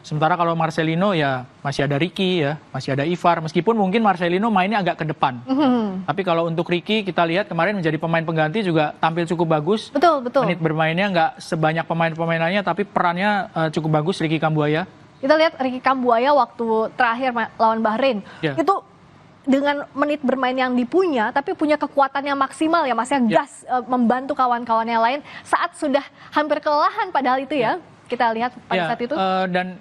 Sementara kalau Marcelino ya masih ada Ricky ya, masih ada Ivar. Meskipun mungkin Marcelino mainnya agak ke depan. Tapi kalau untuk Ricky kita lihat kemarin menjadi pemain pengganti juga tampil cukup bagus. Betul. Menit bermainnya nggak sebanyak pemain-pemain lainnya, tapi perannya cukup bagus Ricky Kambuaya. Kita lihat Ricky Kambuaya waktu terakhir lawan Bahrain. Ya. Itu dengan menit bermain yang dipunya, tapi punya kekuatan yang maksimal ya Mas, yang gas membantu kawan-kawannya lain saat sudah hampir kelelahan padahal itu ya. Kita lihat pada saat itu. Dan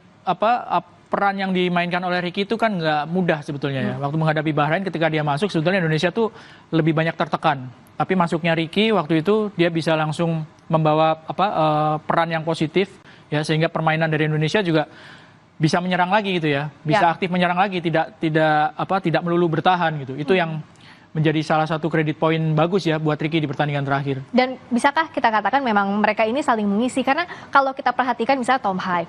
peran yang dimainkan oleh Ricky itu kan nggak mudah sebetulnya ya. Waktu menghadapi Bahrain ketika dia masuk sebetulnya Indonesia tuh lebih banyak tertekan. Tapi masuknya Ricky waktu itu dia bisa langsung membawa peran yang positif ya, sehingga permainan dari Indonesia juga bisa menyerang lagi gitu ya. Bisa aktif menyerang lagi, tidak melulu bertahan gitu. Itu yang menjadi salah satu kredit poin bagus ya buat Ricky di pertandingan terakhir. Dan bisakah kita katakan memang mereka ini saling mengisi? Karena kalau kita perhatikan misalnya Tom Hai,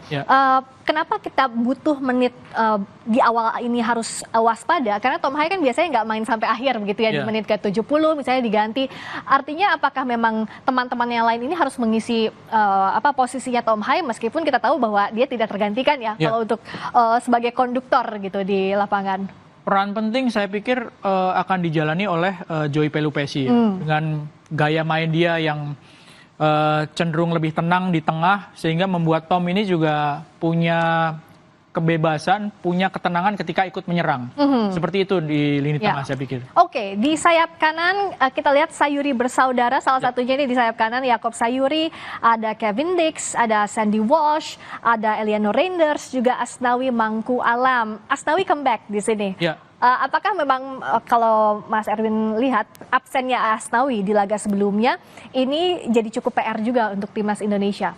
kenapa kita butuh menit di awal ini harus waspada? Karena Tom Hai kan biasanya nggak main sampai akhir begitu ya, di menit ke-70 misalnya diganti. Artinya apakah memang teman-teman yang lain ini harus mengisi posisinya Tom Hai meskipun kita tahu bahwa dia tidak tergantikan ya kalau untuk sebagai konduktor gitu di lapangan? Peran penting saya pikir akan dijalani oleh Joey Pelupesi ya. Dengan gaya main dia yang cenderung lebih tenang di tengah sehingga membuat Tom ini juga punya kebebasan, punya ketenangan ketika ikut menyerang. Seperti itu di lini tengah saya pikir. Oke, di sayap kanan kita lihat Sayuri bersaudara, salah satunya ini di sayap kanan Yaakob Sayuri, ada Kevin Dix, ada Sandy Walsh, ada Eliano Reinders, juga Asnawi Mangku Alam. Asnawi comeback di sini. Apakah memang kalau Mas Erwin lihat absennya Asnawi di laga sebelumnya ini jadi cukup PR juga untuk timnas Indonesia?